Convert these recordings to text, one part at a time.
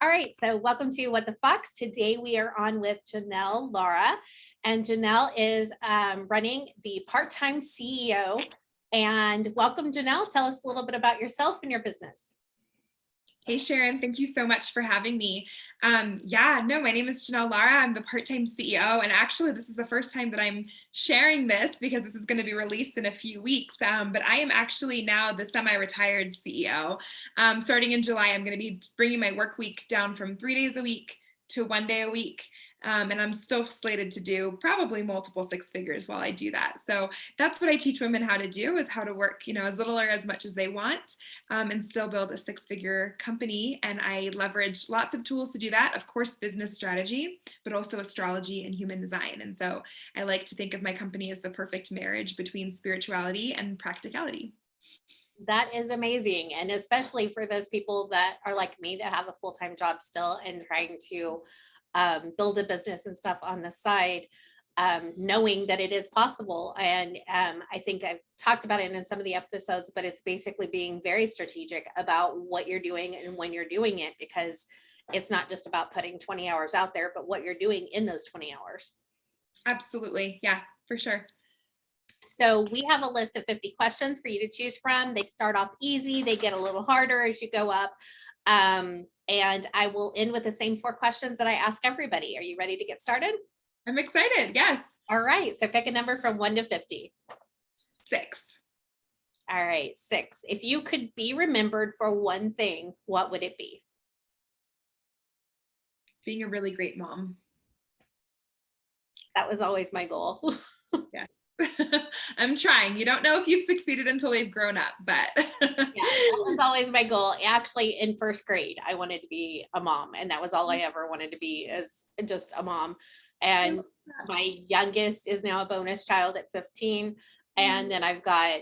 All right, so welcome to What the Fox. Today we are on with Janelle Lara, and Janelle is running the part-time CEO. And welcome, Janelle. Tell us a little bit about yourself and your business. Hey, Sharon, thank you so much for having me. My name is Janelle Lara. I'm the part-time CEO, and actually this is the first time that I'm sharing this because this is going to be released in a few weeks, but I am actually now the semi-retired CEO. Starting in July, I'm going to be bringing my work week down from 3 days a week to 1 day a week. And I'm still slated to do probably multiple six figures while I do that. So that's what I teach women how to do, is how to work, as little or as much as they want, and still build a six-figure company. And I leverage lots of tools to do that. Of course, business strategy, but also astrology and human design. And so I like to think of my company as the perfect marriage between spirituality and practicality. That is amazing. And especially for those people that are like me that have a full-time job still and trying to build a business and stuff on the side, knowing that it is possible. And I think I've talked about it in some of the episodes, but it's basically being very strategic about what you're doing and when you're doing it, because it's not just about putting 20 hours out there, but what you're doing in those 20 hours. Absolutely. Yeah, for sure. So we have a list of 50 questions for you to choose from. They start off easy. They get a little harder as you go up. And I will end with the same 4 questions that I ask everybody. Are you ready to get started? I'm excited. Yes. All right. So pick a number from 1 to 50. 6. All right. 6. If you could be remembered for one thing, what would it be? Being a really great mom. That was always my goal. Yeah. I'm trying. You don't know if you've succeeded until they've grown up, but Yeah, that was always my goal. Actually, in first grade, I wanted to be a mom, and that was all I ever wanted to be, is just a mom. And my youngest is now a bonus child at 15. And then I've got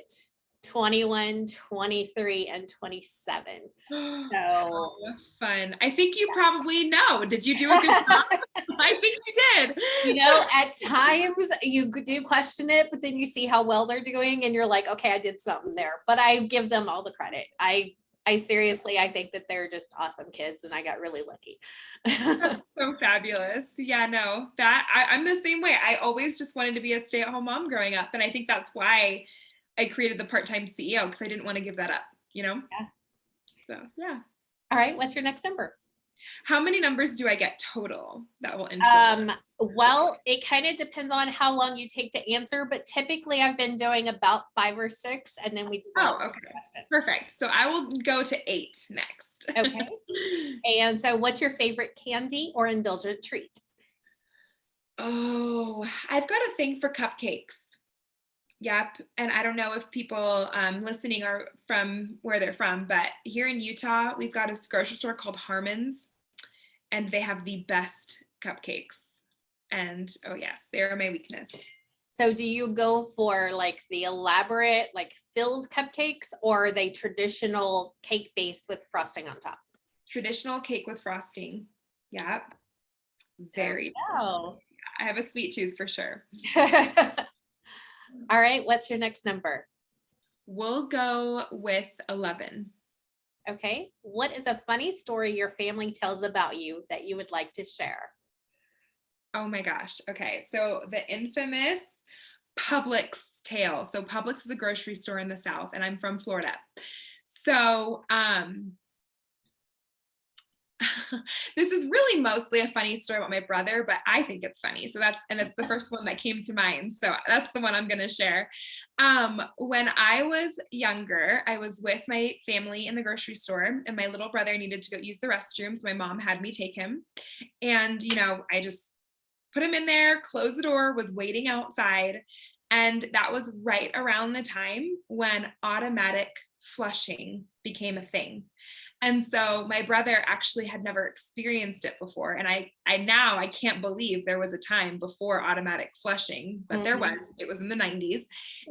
21, 23, and 27. So fun. I think you probably know. Did you do a good job? I think you did. at times you do question it, but then you see how well they're doing and you're like, okay, I did something there. But I give them all the credit. I seriously, I think that they're just awesome kids, and I got really lucky. That's so fabulous. Yeah, no, I'm the same way. I always just wanted to be a stay-at-home mom growing up. And I think that's why I created the part-time CEO, because I didn't want to give that up, Yeah. So, yeah. All right. What's your next number? How many numbers do I get total that will influence? Well, it kind of depends on how long you take to answer, but typically I've been doing about 5 or 6, and then we do okay. Perfect. So I will go to 8 next. Okay. And so what's your favorite candy or indulgent treat? Oh, I've got a thing for cupcakes. Yep. And I don't know if people listening are from where they're from, but here in Utah, we've got a grocery store called Harmon's, and they have the best cupcakes. And oh yes, they are my weakness. So do you go for like the elaborate, like filled cupcakes, or are they traditional cake based with frosting on top? Traditional cake with frosting. Yep. Very delicious. I have a sweet tooth for sure. All right. What's your next number? We'll go with 11. Okay. What is a funny story your family tells about you that you would like to share? Oh my gosh. Okay. So the infamous Publix tale. So Publix is a grocery store in the South, and I'm from Florida. So this is really mostly a funny story about my brother, but I think it's funny. So it's the first one that came to mind. So that's the one I'm going to share. When I was younger, I was with my family in the grocery store, and my little brother needed to go use the restroom. So my mom had me take him, and, I just put him in there, closed the door, was waiting outside. And that was right around the time when automatic flushing became a thing. And so my brother actually had never experienced it before. And I can't believe there was a time before automatic flushing, but there was. It was in the 90s.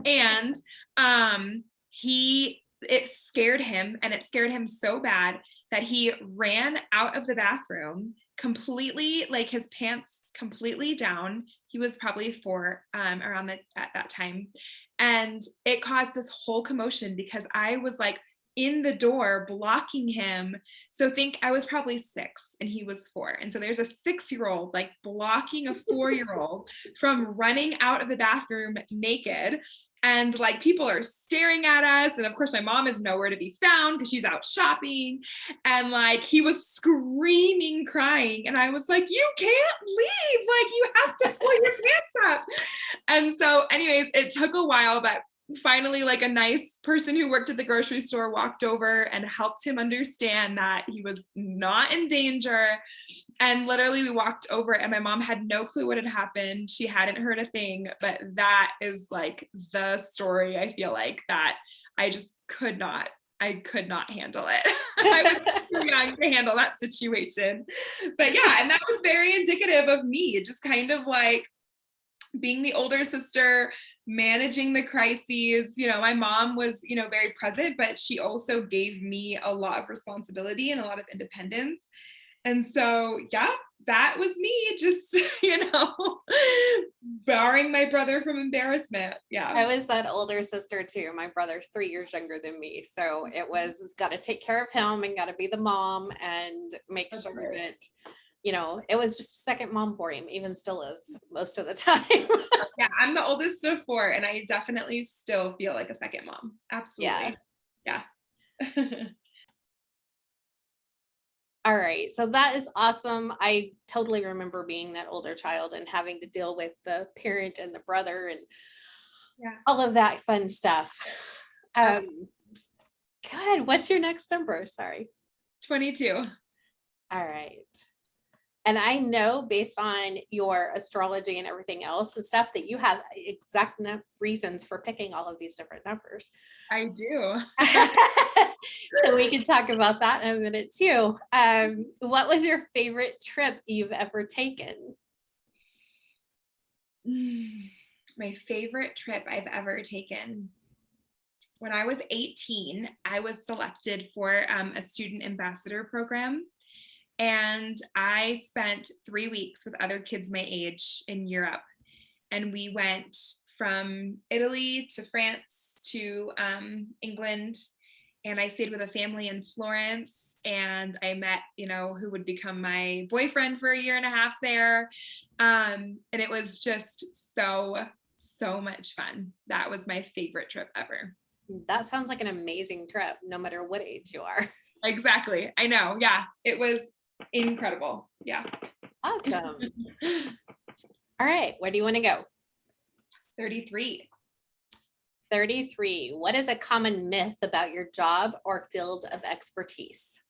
And it scared him, and it scared him so bad that he ran out of the bathroom completely, like his pants completely down. He was probably 4 at that time. And it caused this whole commotion because I was like in the door blocking him. So think I was probably 6 and he was 4. And so there's a 6-year-old like blocking a 4-year-old from running out of the bathroom naked. And like people are staring at us. And of course, my mom is nowhere to be found because she's out shopping. And like he was screaming, crying. And I was like, you can't leave. Like you have to pull your pants up. And so, anyways, it took a while, but finally, like a nice person who worked at the grocery store walked over and helped him understand that he was not in danger. And literally we walked over and my mom had no clue what had happened. She hadn't heard a thing, but that is like the story. I feel like that I just I could not handle it. I was too young to handle that situation. But yeah, and that was very indicative of me, just kind of like being the older sister, managing the crises. You know, my mom was, you know, very present, but she also gave me a lot of responsibility and a lot of independence. And so, yeah, that was me just, you know, barring my brother from embarrassment. Yeah. I was that older sister too. My brother's 3 years younger than me. So it was got to take care of him and got to be the mom and make That's sure right. that, you know, it was just a second mom for him, even still is most of the time. Yeah, I'm the oldest of 4 and I definitely still feel like a second mom. Absolutely. Yeah. All right. So that is awesome. I totally remember being that older child and having to deal with the parent and the brother and Yeah. all of that fun stuff. Absolutely. Good. What's your next number? Sorry. 22. All right. And I know based on your astrology and everything else and stuff that you have exact reasons for picking all of these different numbers. I do. So we can talk about that in a minute too. What was your favorite trip you've ever taken? My favorite trip I've ever taken. When I was 18, I was selected for a student ambassador program. And I spent 3 weeks with other kids my age in Europe. And we went from Italy to France to England. And I stayed with a family in Florence. And I met, you know, who would become my boyfriend for a year and a half there. And it was just so much fun. That was my favorite trip ever. That sounds like an amazing trip, no matter what age you are. Exactly. I know. Yeah. It was incredible. Yeah. Awesome. All right. Where do you want to go? 33. 33. What is a common myth about your job or field of expertise?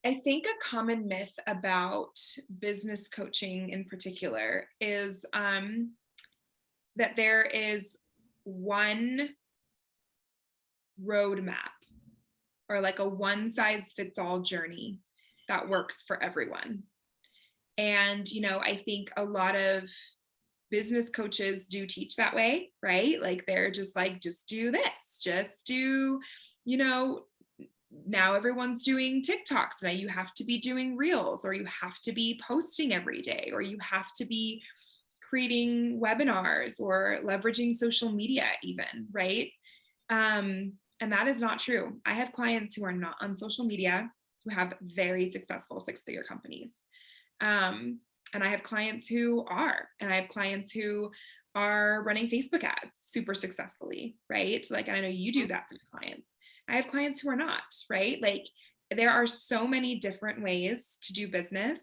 I think a common myth about business coaching in particular is that there is one roadmap or like a one size fits all journey that works for everyone. And, you know, I think a lot of business coaches do teach that way, right? Like they're just like, just do this, just do, you know, now everyone's doing TikToks. Now you have to be doing reels, or you have to be posting every day, or you have to be creating webinars or leveraging social media even, right? And that is not true. I have clients who are not on social media who have very successful 6-figure companies. And I have clients who are, and I have clients who are running Facebook ads super successfully, right? Like, I know you do that for your clients. I have clients who are not, right? Like there are so many different ways to do business.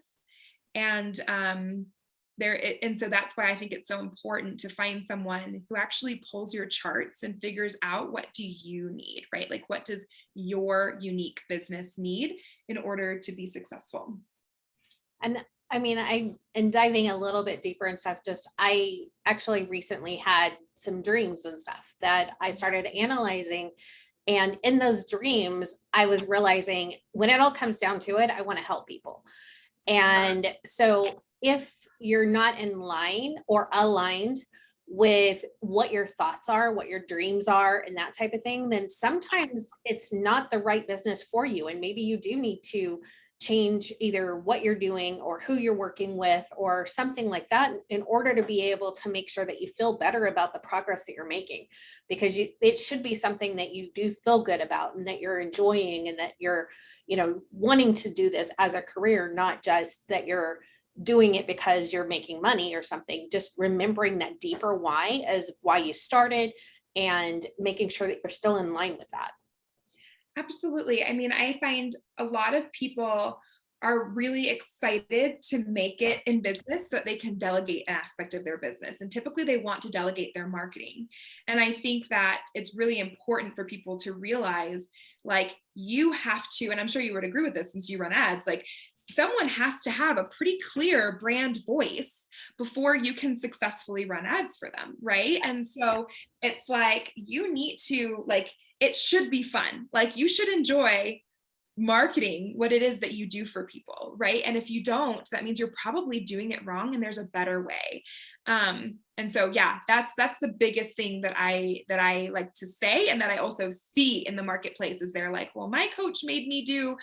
And so that's why I think it's so important to find someone who actually pulls your charts and figures out what do you need, right? Like what does your unique business need in order to be successful? And I mean, in diving a little bit deeper and stuff, I actually recently had some dreams and stuff that I started analyzing. And in those dreams, I was realizing when it all comes down to it, I want to help people. And so if you're not in line or aligned with what your thoughts are, what your dreams are, and that type of thing, then sometimes it's not the right business for you. And maybe you do need to change either what you're doing or who you're working with or something like that in order to be able to make sure that you feel better about the progress that you're making, because it should be something that you do feel good about and that you're enjoying and that you're, wanting to do this as a career, not just that you're doing it because you're making money or something. Just remembering that deeper why as why you started and making sure that you're still in line with that. Absolutely. I mean, I find a lot of people are really excited to make it in business so that they can delegate an aspect of their business. And typically they want to delegate their marketing. And I think that it's really important for people to realize, like, you have to, and I'm sure you would agree with this since you run ads, like someone has to have a pretty clear brand voice before you can successfully run ads for them, right? And so it's like, you need to, like, it should be fun. Like, you should enjoy marketing what it is that you do for people, right? And if you don't, that means you're probably doing it wrong and there's a better way. And so yeah, that's the biggest thing that I like to say, and that I also see in the marketplace is they're like, well, my coach made me do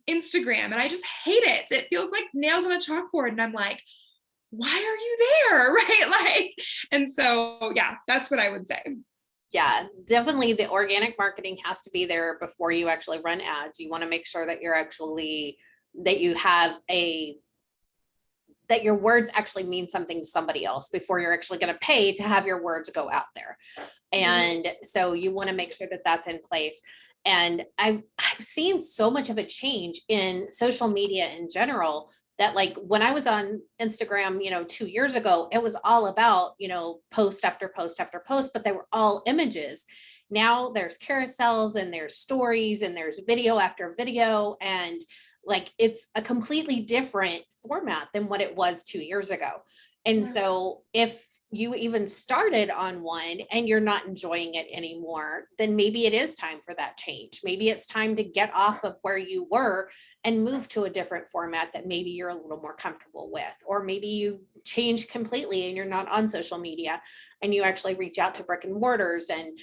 Instagram and I just hate it. It feels like nails on a chalkboard. And I'm like, why are you there? Right? Like, and so yeah, that's what I would say. Yeah, definitely the organic marketing has to be there before you actually run ads. You want to make sure that that you have that your words actually mean something to somebody else before you're actually going to pay to have your words go out there. And so you want to make sure that that's in place. And I've seen so much of a change in social media in general, that like when I was on Instagram, 2 years ago, it was all about, post after post after post, but they were all images. Now there's carousels and there's stories and there's video after video. And like, it's a completely different format than what it was 2 years ago. And so if you even started on one and you're not enjoying it anymore, then maybe it is time for that change. Maybe it's time to get off of where you were and move to a different format that maybe you're a little more comfortable with. Or maybe you change completely and you're not on social media and you actually reach out to brick and mortars and,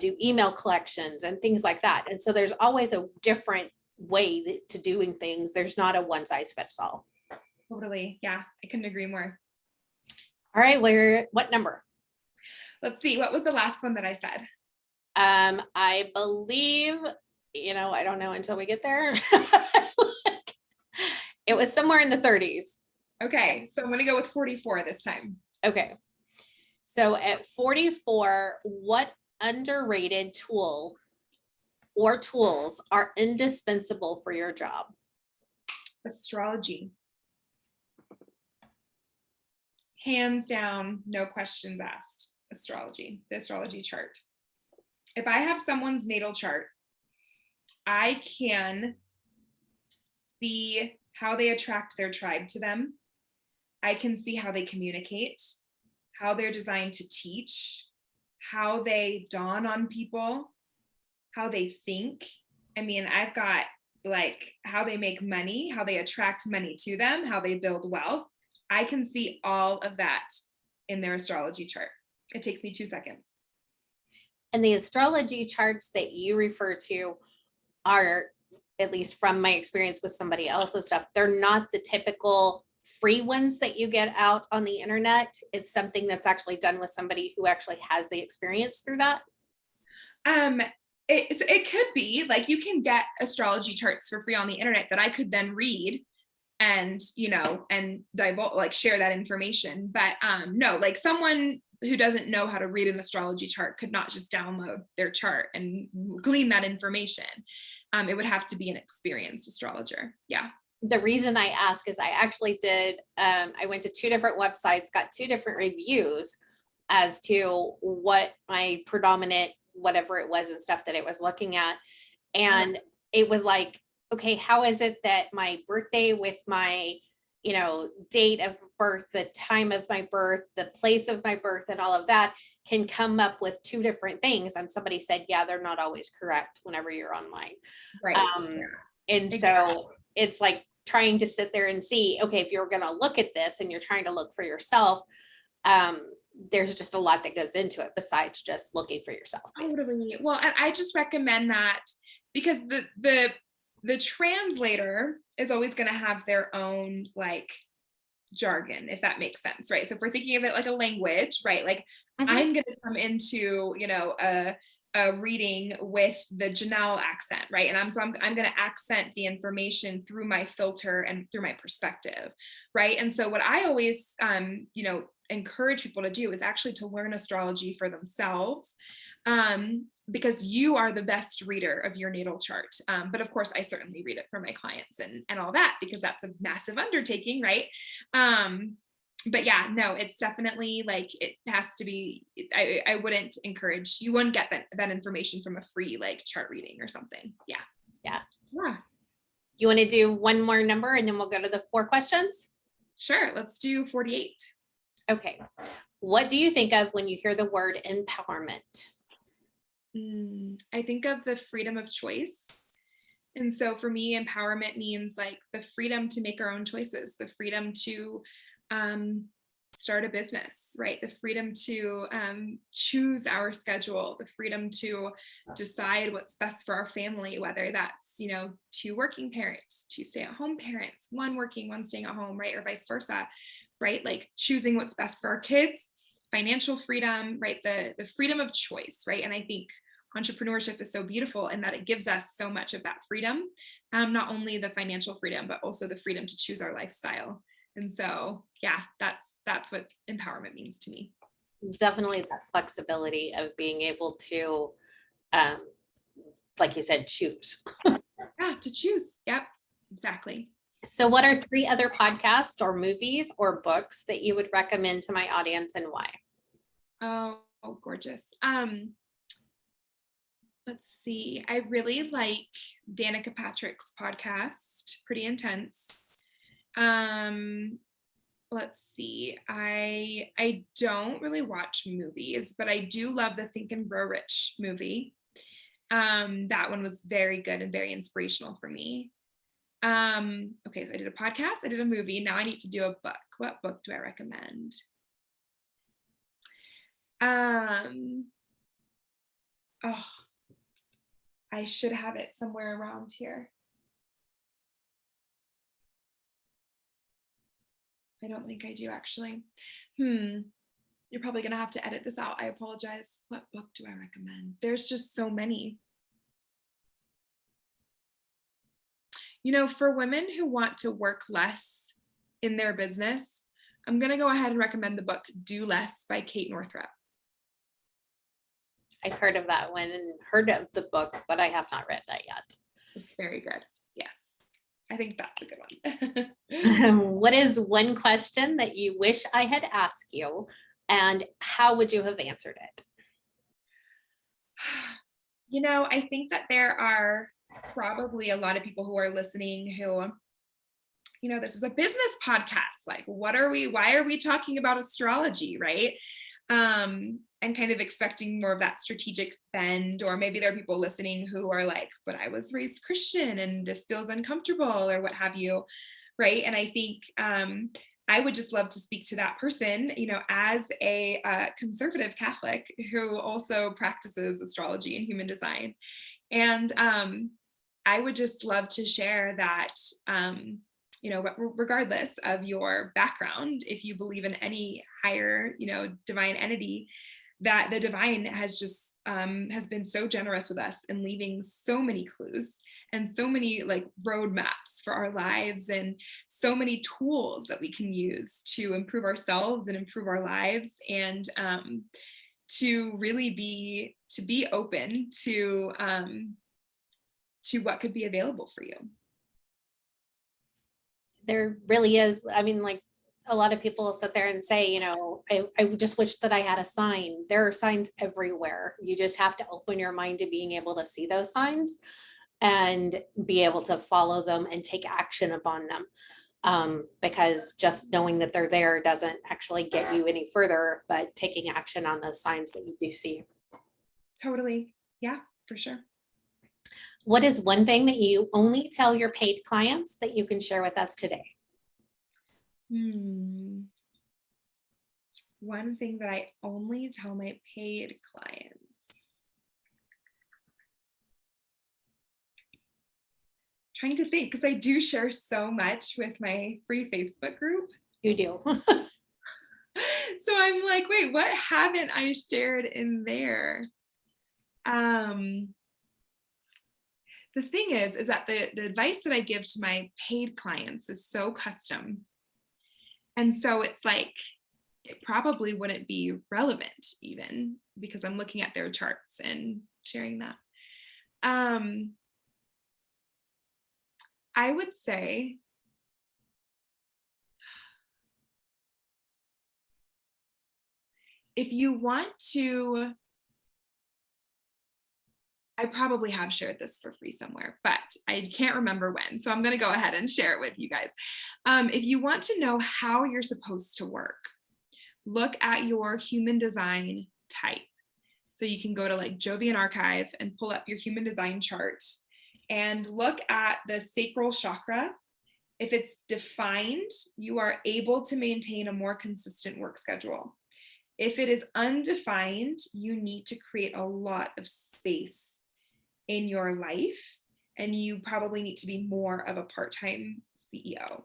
do email collections and things like that. And so there's always a different way to doing things. There's not a one size fits all. Totally. Yeah, I couldn't agree more. All right, what number? Let's see. What was the last one that I said? I believe, I don't know until we get there. It was somewhere in the 30s. Okay, so I'm going to go with 44 this time. Okay. So at 44, what underrated tool or tools are indispensable for your job? Astrology. Hands down, no questions asked. Astrology, the astrology chart. If I have someone's natal chart, I can see how they attract their tribe to them. I can see how they communicate, how they're designed to teach, how they dawn on people, how they think. I mean, I've got like how they make money, how they attract money to them, how they build wealth. I can see all of that in their astrology chart. It takes me 2 seconds. And the astrology charts that you refer to are, at least from my experience with somebody else's stuff, they're not the typical free ones that you get out on the internet. It's something that's actually done with somebody who actually has the experience through that. It could be like you can get astrology charts for free on the internet that I could then read and and divulge, like share that information. But no, like someone who doesn't know how to read an astrology chart could not just download their chart and glean that information. It would have to be an experienced astrologer. Yeah. The reason I ask is I actually did, I went to 2 different websites, got 2 different reviews as to what my predominant, whatever it was and stuff that it was looking at. And it was like, okay, how is it that my birthday with my, date of birth, the time of my birth, the place of my birth and all of that can come up with 2 different things? And somebody said, yeah, they're not always correct whenever you're online. Right. And so it's like trying to sit there and see, okay, if you're going to look at this and you're trying to look for yourself, there's just a lot that goes into it besides just looking for yourself. Totally. Well, and I just recommend that because the The translator is always going to have their own like jargon, if that makes sense, right? So if we're thinking of it like a language, right? Like I'm going to come into, a reading with the Janelle accent, right? And I'm going to accent the information through my filter and through my perspective, right? And so what I always, encourage people to do is actually to learn astrology for themselves, because you are the best reader of your natal chart. But of course, I certainly read it for my clients and all that, because that's a massive undertaking, right? But yeah, no, it's definitely like, it has to be, I wouldn't encourage, you wouldn't get that information from a free like chart reading or something. Yeah. Yeah. Yeah. You want to do one more number and then we'll go to the 4 questions? Sure. Let's do 48. Okay. What do you think of when you hear the word empowerment? I think of the freedom of choice. And so for me, empowerment means like the freedom to make our own choices, the freedom to start a business, right? The freedom to choose our schedule, the freedom to decide what's best for our family, whether that's, 2 working parents, 2 stay-at-home parents, 1 working, 1 staying at home, right? Or vice versa, right? Like choosing what's best for our kids, financial freedom, right? The freedom of choice, right? And I think entrepreneurship is so beautiful in that it gives us so much of that freedom, not only the financial freedom, but also the freedom to choose our lifestyle. And so, yeah, that's what empowerment means to me. Definitely that flexibility of being able to, like you said, choose. Yeah, to choose. Yep, exactly. So what are 3 other podcasts or movies or books that you would recommend to my audience and why? Oh, gorgeous. Let's see. I really like Danica Patrick's podcast, Pretty Intense. Let's see. I don't really watch movies, but I do love the Think and Grow Rich movie. That one was very good and very inspirational for me. Okay, so I did a podcast, I did a movie. Now I need to do a book. What book do I recommend? Oh, I should have it somewhere around here. I don't think I do actually. You're probably gonna have to edit this out. I apologize. What book do I recommend? There's just so many. For women who want to work less in their business, I'm gonna go ahead and recommend the book Do Less by Kate Northrup. I've heard of that one and heard of the book, but I have not read that yet. It's very good. Yes, I think that's a good one. What is one question that you wish I had asked you, and how would you have answered it? I think that there are probably a lot of people who are listening who, this is a business podcast. Like, why are we talking about astrology, right? And kind of expecting more of that strategic bend, or maybe there are people listening who are like, but I was raised Christian and this feels uncomfortable or what have you, right? And I think I would just love to speak to that person, as a conservative Catholic who also practices astrology and human design. And I would just love to share that, regardless of your background, if you believe in any higher, divine entity, that the divine has just has been so generous with us in leaving so many clues and so many like roadmaps for our lives, and so many tools that we can use to improve ourselves and improve our lives, and to really be open to what could be available for you. There really is. I mean, like, a lot of people sit there and say, I just wish that I had a sign. There are signs everywhere. You just have to open your mind to being able to see those signs and be able to follow them and take action upon them. Because just knowing that they're there doesn't actually get you any further, but taking action on those signs that you do see. Totally. Yeah, for sure. What is one thing that you only tell your paid clients that you can share with us today? One thing that I only tell my paid clients. Trying to think, because I do share so much with my free Facebook group. You do. So I'm like, wait, what haven't I shared in there? The thing is that the advice that I give to my paid clients is so custom. And so it's like, it probably wouldn't be relevant even because I'm looking at their charts and sharing that. I would say, if you want to, I probably have shared this for free somewhere, but I can't remember when. So I'm going to go ahead and share it with you guys. If you want to know how you're supposed to work, look at your human design type. So you can go to like Jovian Archive and pull up your human design chart and look at the sacral chakra. If it's defined, you are able to maintain a more consistent work schedule. If it is undefined, you need to create a lot of space in your life, and you probably need to be more of a part-time CEO.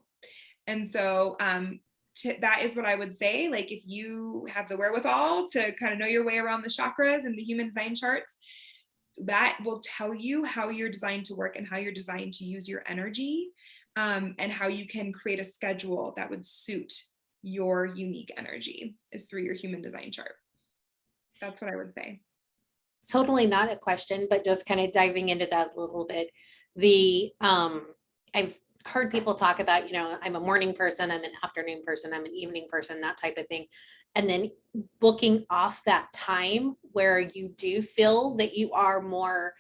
And so that is what I would say. Like, if you have the wherewithal to kind of know your way around the chakras and the human design charts, that will tell you how you're designed to work and how you're designed to use your energy, and how you can create a schedule that would suit your unique energy is through your human design chart. That's what I would say. Totally not a question, but just kind of diving into that a little bit. I've heard people talk about, I'm a morning person, I'm an afternoon person, I'm an evening person, that type of thing. And then booking off that time where you do feel that you are more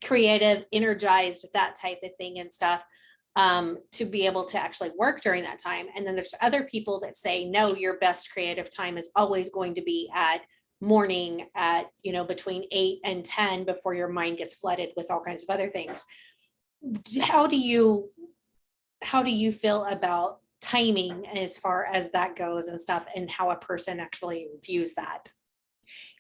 creative, energized, that type of thing and stuff, to be able to actually work during that time. And then there's other people that say, no, your best creative time is always going to be at morning at, between 8 and 10 before your mind gets flooded with all kinds of other things. How do you feel about timing as far as that goes and stuff, and how a person actually views that?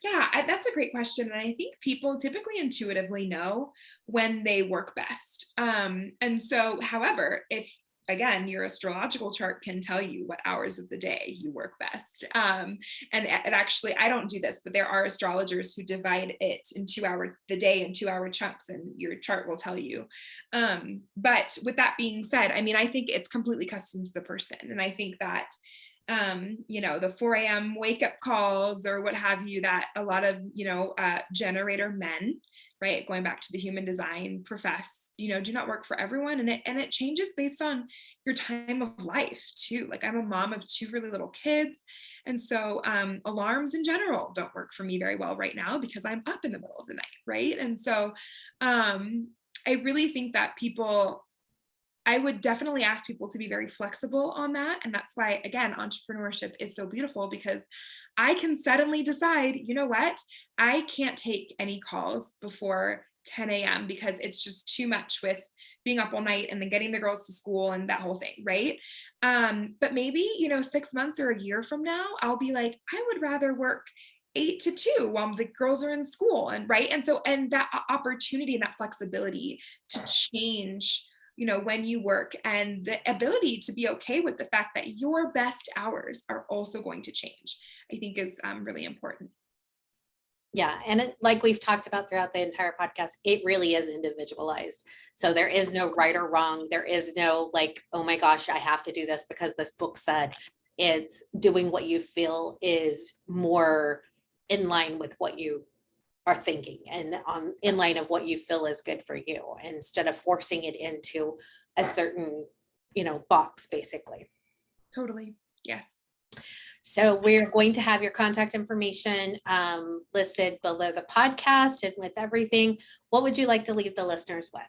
Yeah, that's a great question. And I think people typically intuitively know when they work best. And so, however, if again, your astrological chart can tell you what hours of the day you work best. And it actually, I don't do this, but there are astrologers who divide it in the day in 2-hour chunks, and your chart will tell you. But with that being said, I mean, I think it's completely custom to the person. And I think that the 4 a.m. wake up calls or what have you, that a lot of, generator men, right, going back to the human design, profess, do not work for everyone. And it changes based on your time of life too. Like, I'm a mom of 2 really little kids. And so alarms in general don't work for me very well right now because I'm up in the middle of the night, right? And so I really think that I would definitely ask people to be very flexible on that. And that's why, again, entrepreneurship is so beautiful, because I can suddenly decide, you know what, I can't take any calls before 10 a.m. because it's just too much with being up all night and then getting the girls to school and that whole thing, right? But maybe, 6 months or a year from now, I'll be like, I would rather work 8 to 2 while the girls are in school, and right. And that opportunity and that flexibility to change, when you work, and the ability to be okay with the fact that your best hours are also going to change, I think is really important. Yeah. And like we've talked about throughout the entire podcast, it really is individualized. So there is no right or wrong. There is no like, oh my gosh, I have to do this because this book said. It's doing what you feel is more in line with what you are thinking, and in line of what you feel is good for you, instead of forcing it into a certain, box, basically. Totally. Yes. So we're going to have your contact information listed below the podcast and with everything. What would you like to leave the listeners with?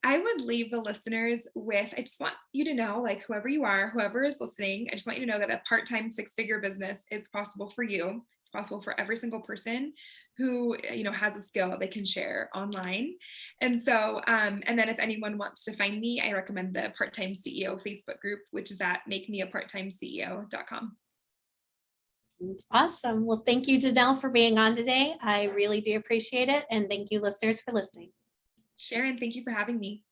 I would leave the listeners with, I just want you to know, like, whoever you are, whoever is listening, I just want you to know that a part-time 6-figure business is possible for you. It's possible for every single person who, has a skill that they can share online. And so, and then if anyone wants to find me, I recommend the Part-Time CEO Facebook group, which is at makemeaparttimeceo.com. Awesome. Well, thank you, Janelle, for being on today. I really do appreciate it. And thank you, listeners, for listening. Sharon, thank you for having me.